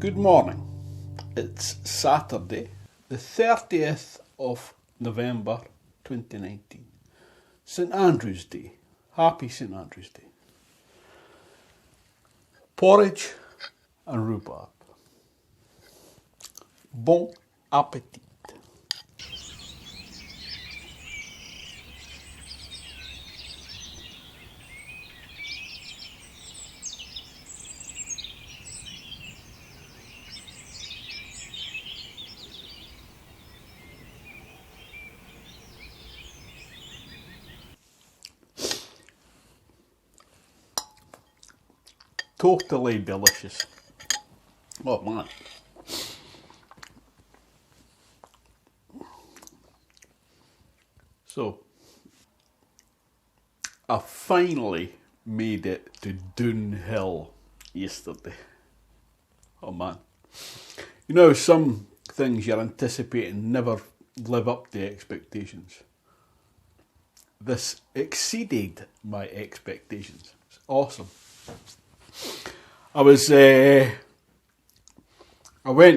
Good morning. It's Saturday, the 30th of November 2019. St Andrew's Day. Happy St Andrew's Day. Porridge and rhubarb. Bon appetit. Totally delicious. Oh man. So, I finally made it to Doon Hill yesterday. Oh man. You know, some things you're anticipating never live up to expectations. This exceeded my expectations. It's awesome. I went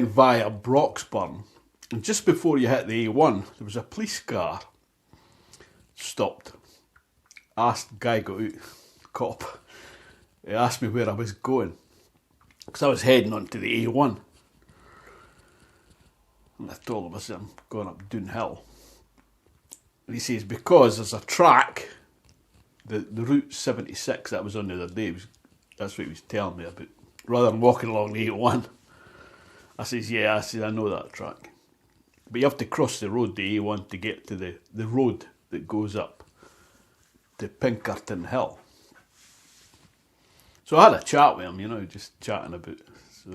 via Broxburn, and just before you hit the A1, there was a police car stopped. Asked, guy got out, cop. He asked me where I was going, because I was heading onto the A1. And I told him, I said, I'm going up Doon Hill. And he says, because there's a track, the Route 76 that was on the other day, that's what he was telling me about. Rather than walking along the A1. I says, yeah, I know that track. But you have to cross the road, the A1, to get to the road that goes up to Pinkerton Hill. So I had a chat with him, you know, just chatting about it. So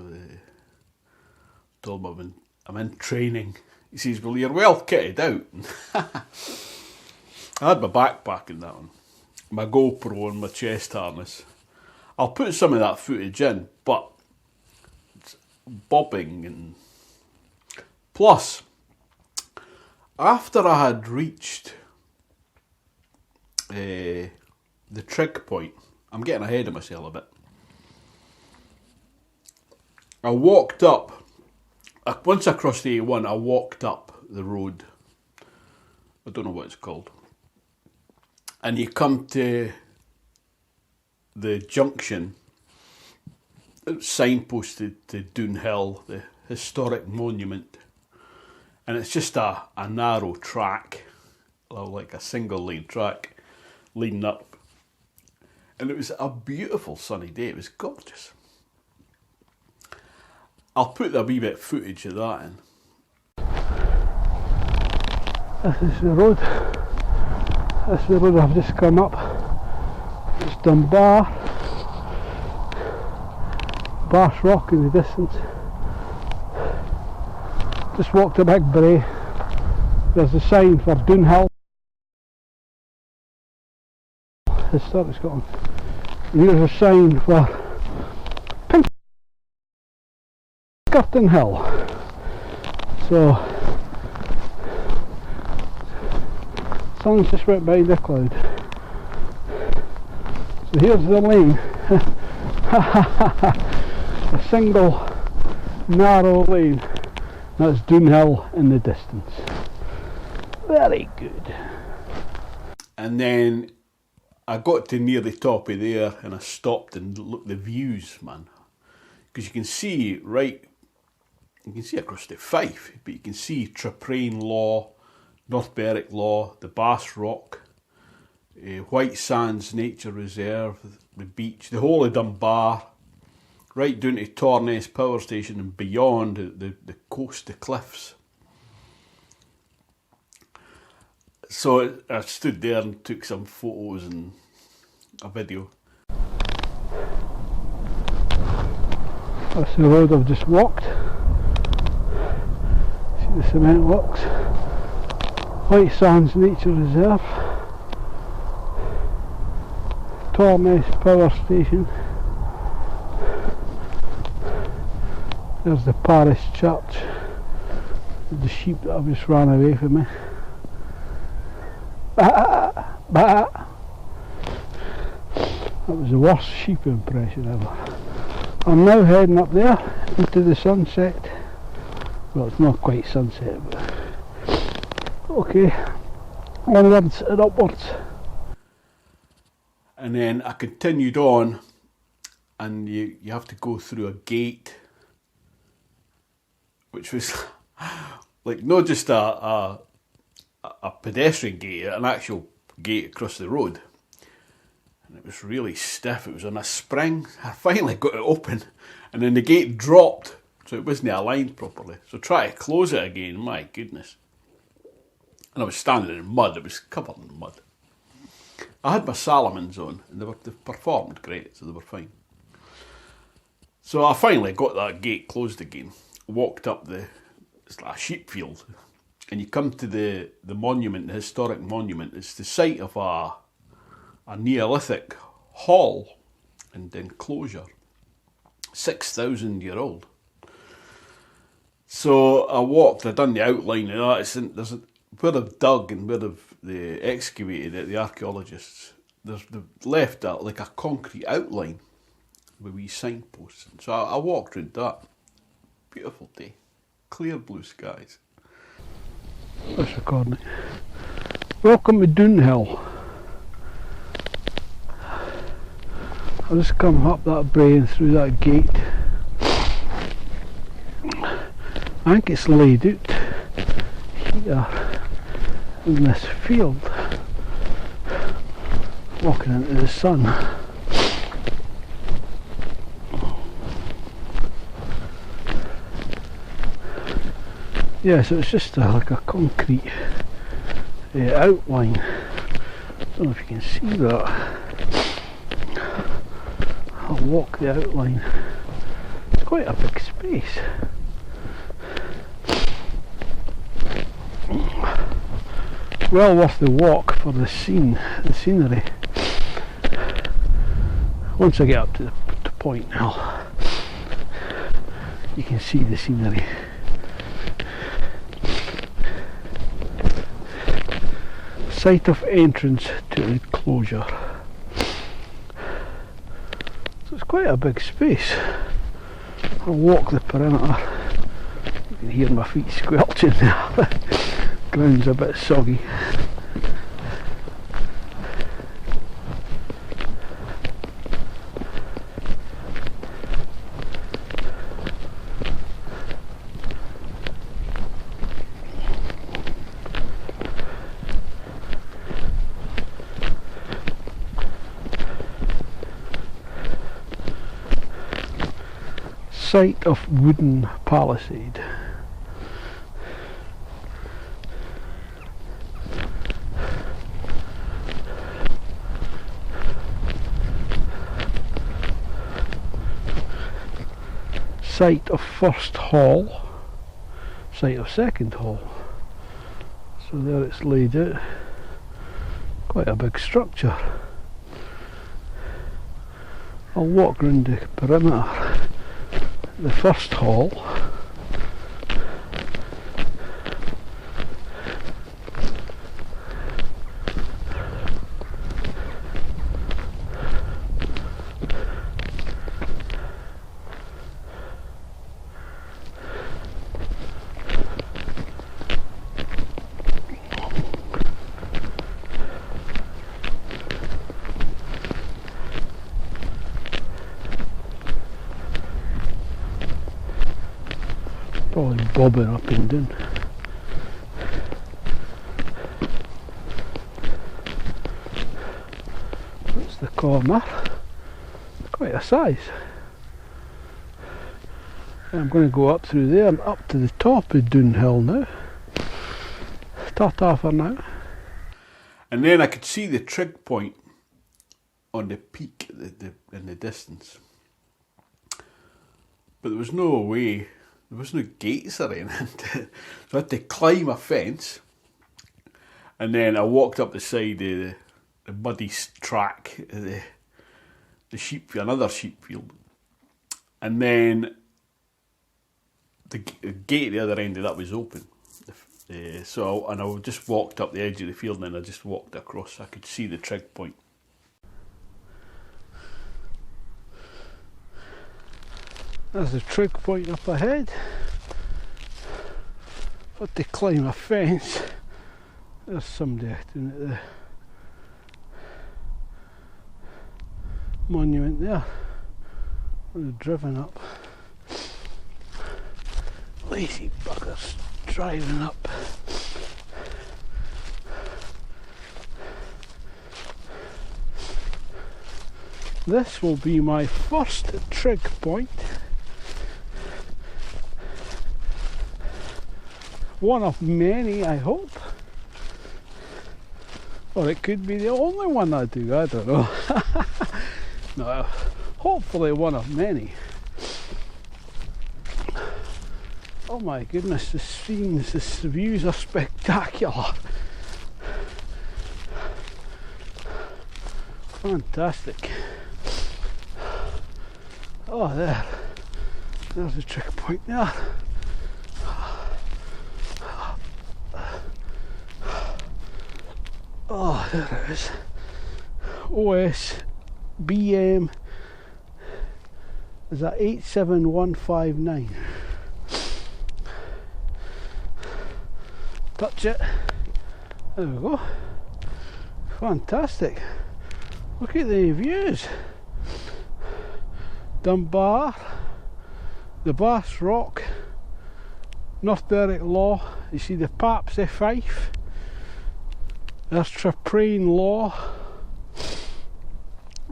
told him I'm in training. He says, well, you're well kitted out. I had my backpack and that one, my GoPro and my chest harness. I'll put some of that footage in, but it's bobbing and... Plus, after I had reached the trig point, I'm getting ahead of myself a bit. I walked up, once I crossed the A1, I walked up the road. I don't know what it's called. And you come to the junction, signposted to Doon Hill, the historic monument, and it's just a narrow track, like a single lane track, leading up. And it was a beautiful sunny day, it was gorgeous. I'll put a wee bit of footage of that in. This is the road. This is the road I've just come up. It's Dunbar, Bash Rock in the distance. Just walked a big brae. There's a sign for Doon Hill, Historic Scotland. And here's a sign for Pinkerton Hill. So, sun's just right behind the cloud. So here's the lane, a single narrow lane, that's Doon Hill in the distance. Very good. And then I got to near the top of there and I stopped and looked at the views, man. Because you can see across the Fife, but you can see Traprain Law, North Berwick Law, the Bass Rock, White Sands Nature Reserve, the beach, the whole of Dunbar, right down to Torness Power Station and beyond the coast, the cliffs. So I stood there and took some photos and a video. That's the road I've just walked. See the cement works. White Sands Nature Reserve. Torness Power Station. There's the parish church. The sheep that have just ran away from me. Bah, bah. That was the worst sheep impression ever. I'm now heading up there into the sunset. Well, it's not quite sunset, but okay, onwards and upwards. And then I continued on, and you have to go through a gate, which was like not just a pedestrian gate, an actual gate across the road. And it was really stiff. It was on a spring. I finally got it open, and then the gate dropped, so it wasn't aligned properly. So try to close it again, my goodness. And I was standing in mud. It was covered in mud. I had my Salomons on, and they performed great, so they were fine. So I finally got that gate closed again. Walked up it's like a sheep field, and you come to the monument, the historic monument. It's the site of a Neolithic hall and enclosure, 6,000-year-old. So I walked. I'd done the outline of that. Where they've dug and where they excavated it, the archaeologists, they've left like a concrete outline with wee signposts. So I walked around that. Beautiful day, clear blue skies. That's recording it. Welcome to Doonhill. I'll just come up that brae and through that gate. I think it's laid out here in this field, walking into the sun. Yeah, so it's just like a concrete outline. I don't know if you can see that. I'll walk the outline. It's quite a big space. Well worth the walk for the scenery. Once I get up to the point now, you can see the scenery. Site of entrance to the enclosure. So it's quite a big space. I'll walk the perimeter. You can hear my feet squelching there. Ground's a bit soggy. Site of wooden palisade. Site of first hall, site of second hall. So there it's laid out. Quite a big structure. I'll walk round the perimeter. The first hall. Probably bobbing up and down. That's the corner. Quite a size. I'm going to go up through there and up to the top of Doonhill now. Ta-ta for now. And then I could see the trig point on the peak in the distance. But there was no way. There was no gates or anything, so I had to climb a fence, and then I walked up the side of the muddy track, the sheep, another sheep field, and then the gate at the other end of that was open. And I just walked up the edge of the field, and then I just walked across. I could see the trig point. There's the trig point up ahead. Got to climb a fence. There's somebody doing it there. Monument there. They're driven up. Lazy buggers driving up. This will be my first trig point. One of many, I hope. Or it could be the only one I do, I don't know. No, hopefully one of many. Oh my goodness, the scenes, the views are spectacular. Fantastic. Oh, there's the trig point there. Oh, there it is. OSBM is that 87159. Touch it. There we go. Fantastic. Look at the views. Dunbar, the Bass Rock, North Berwick Law. You see the Papsy Fife. There's Traprain Law.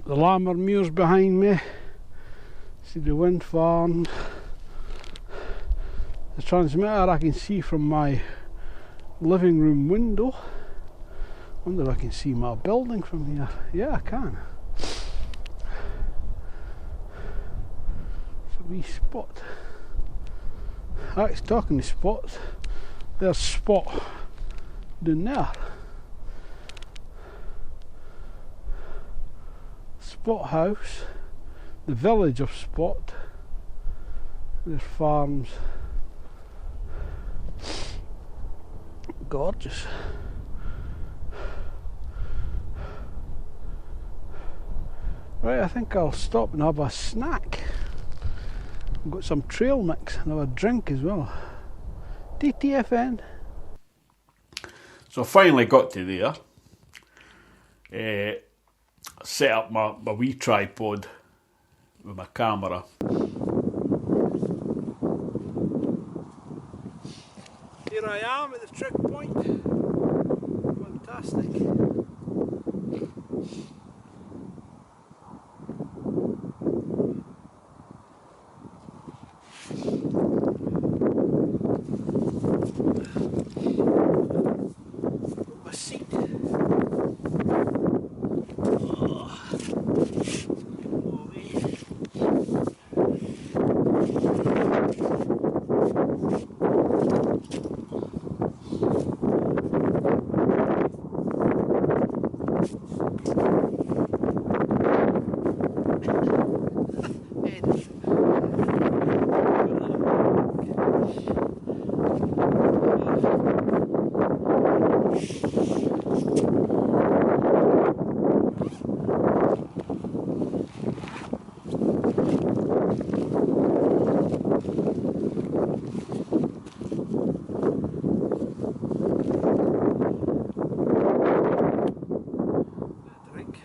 The Lammermuir's behind me. See the wind farms. The transmitter I can see from my living room window. Wonder if I can see my building from here. Yeah, I can. It's a wee spot. It's talking to spots. There's Spot down there. Spot House, the village of Spot. There's farms. Gorgeous. Right, I think I'll stop and have a snack. I've got some trail mix and have a drink as well. TTFN. So I finally got to there. Set up my wee tripod with my camera. Here I am at the trig point. Fantastic. My seat. Drink.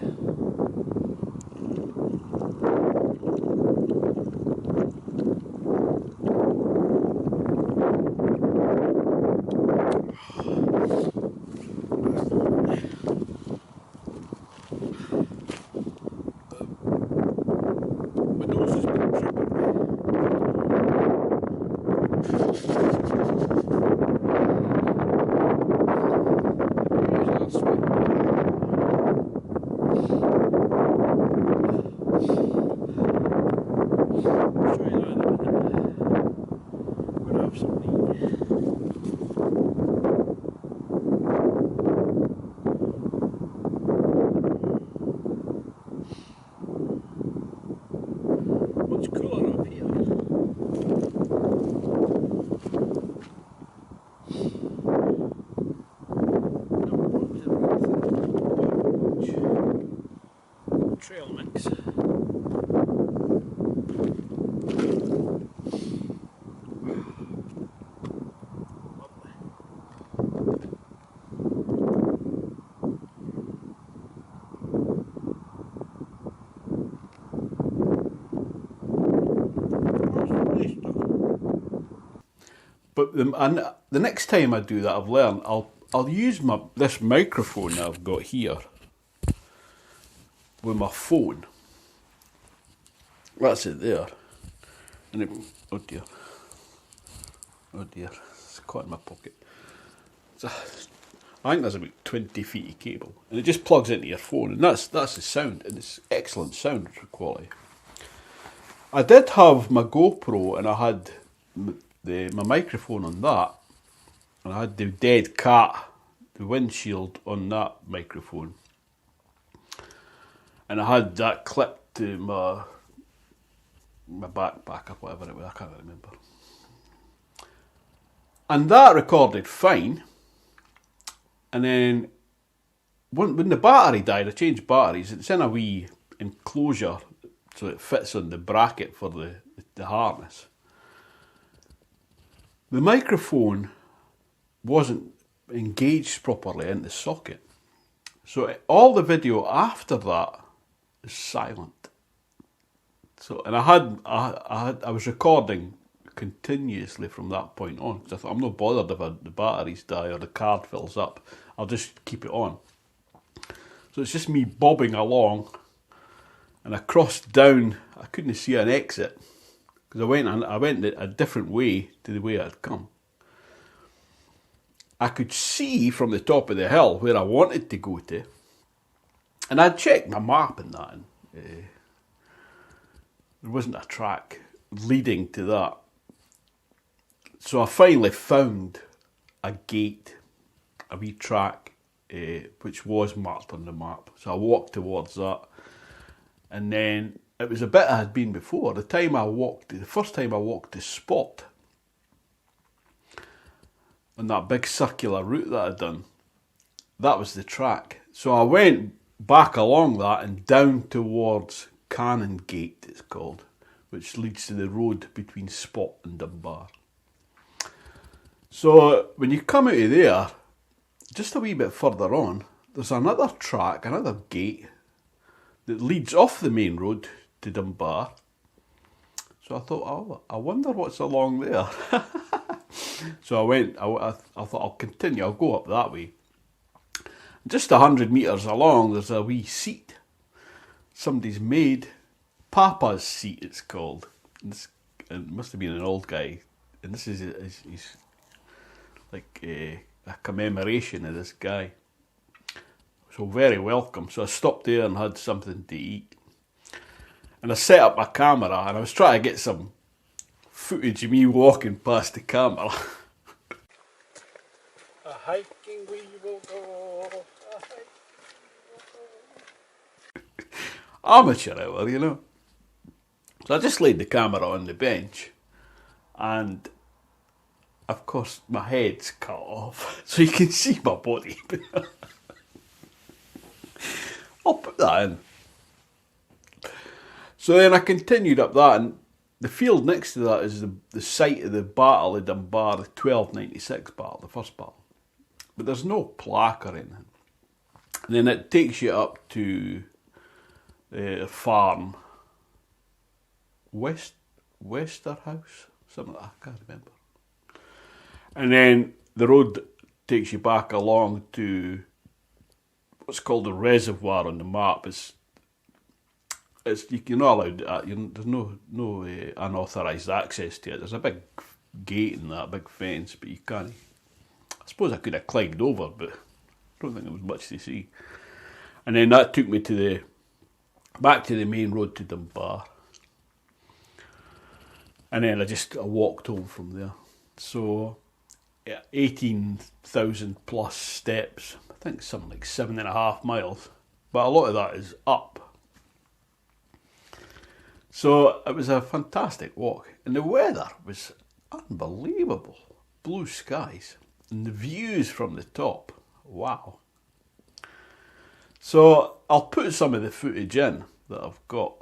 But the next time I do that, I've learned I'll use this microphone that I've got here with my phone. That's it there. And oh dear, it's caught in my pocket. I think there's about 20 feet of cable, and it just plugs into your phone, and that's the sound, and it's excellent sound quality. I did have my GoPro, and I had my microphone on that, and I had the dead cat, the windshield on that microphone, and I had that clipped to my backpack or whatever it was, I can't remember. And that recorded fine. And then when the battery died, I changed batteries. It's in a wee enclosure, so it fits on the bracket for the harness. The microphone wasn't engaged properly in the socket. So all the video after that is silent. So, and I was recording continuously from that point on, because I thought, I'm not bothered if the batteries die or the card fills up, I'll just keep it on. So it's just me bobbing along, and I crossed down. I couldn't see an exit because I went a different way to the way I'd come. I could see from the top of the hill where I wanted to go to, and I'd checked my map and that, and there wasn't a track leading to that. So I finally found a gate, a wee track, which was marked on the map. So I walked towards that, and then it was a bit I had been before. The first time I walked the spot on that big circular route that I'd done, that was the track. So I went back along that and down towards Cannon Gate, it's called, which leads to the road between Spot and Dunbar. So when you come out of there, just a wee bit further on, there's another track, another gate that leads off the main road to Dunbar. So I thought, oh, I wonder what's along there. So I thought I'll continue, I'll go up that way. Just 100 metres along, there's a wee seat somebody's made. Papa's seat, it's called. It must have been an old guy, and this is his like a commemoration of this guy. So very welcome. So I stopped there and had something to eat. And I set up my camera, and I was trying to get some footage of me walking past the camera. A hiking we will go. Amateur hour, you know. So I just laid the camera on the bench, and of course my head's cut off, so you can see my body. I'll put that in. So then I continued up that, and the field next to that is the site of the Battle of Dunbar, the 1296 battle, the first battle. But there's no plaque or anything. And then it takes you up to the farm, Westerhouse, something like that, I can't remember. And then the road takes you back along to what's called the reservoir on the map. You're not allowed. There's no unauthorised access to it. There's a big gate and that big fence, but you can't. I suppose I could have climbed over, but I don't think there was much to see. And then that took me back to the main road to Dunbar. And then I walked home from there. So, 18,000 plus steps. I think something like 7.5 miles. But a lot of that is up. So it was a fantastic walk. And the weather was unbelievable. Blue skies. And the views from the top. Wow. So I'll put some of the footage in that I've got.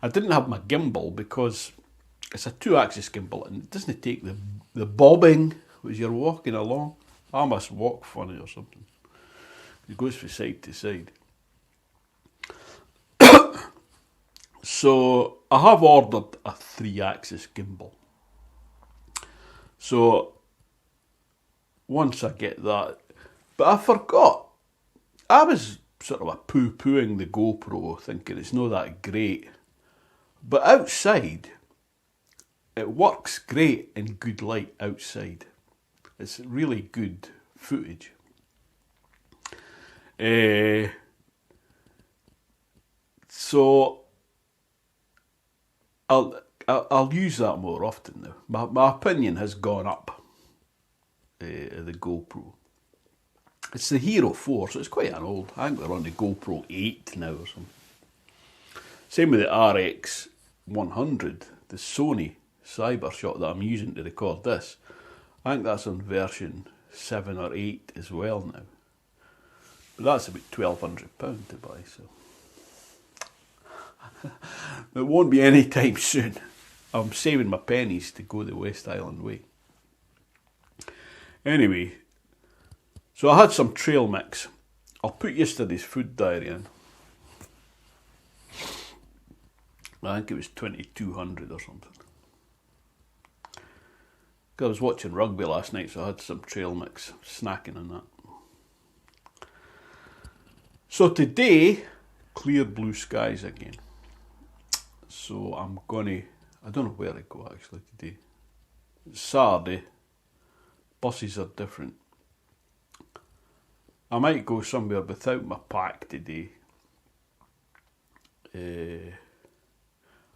I didn't have my gimbal because it's a 2-axis gimbal and it doesn't take the bobbing as you're walking along. I must walk funny or something. It goes from side to side. So I have ordered a 3-axis gimbal. So once I get that, but I forgot. I was sort of a poo-pooing the GoPro, thinking it's not that great. But outside, it works great in good light outside. It's really good footage. So I'll use that more often now. My opinion has gone up. The GoPro. It's the Hero 4, so it's quite an old. I think we're on the GoPro 8 now or something. Same with the RX 100, the Sony Cybershot that I'm using to record this. I think that's on version 7 or 8 as well now. But that's about £1,200 to buy, so it won't be any time soon. I'm saving my pennies to go the West Island way. Anyway, so I had some trail mix. I'll put yesterday's food diary in. I think it was 2,200 or something. I was watching rugby last night, so I had some trail mix, snacking on that. So today, clear blue skies again. So I'm gonna, I don't know where I go actually today. It's Saturday, buses are different. I might go somewhere without my pack today.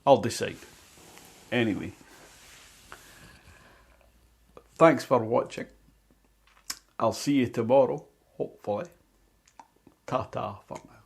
I'll decide. Anyway, thanks for watching. I'll see you tomorrow, hopefully. Ta-ta for now.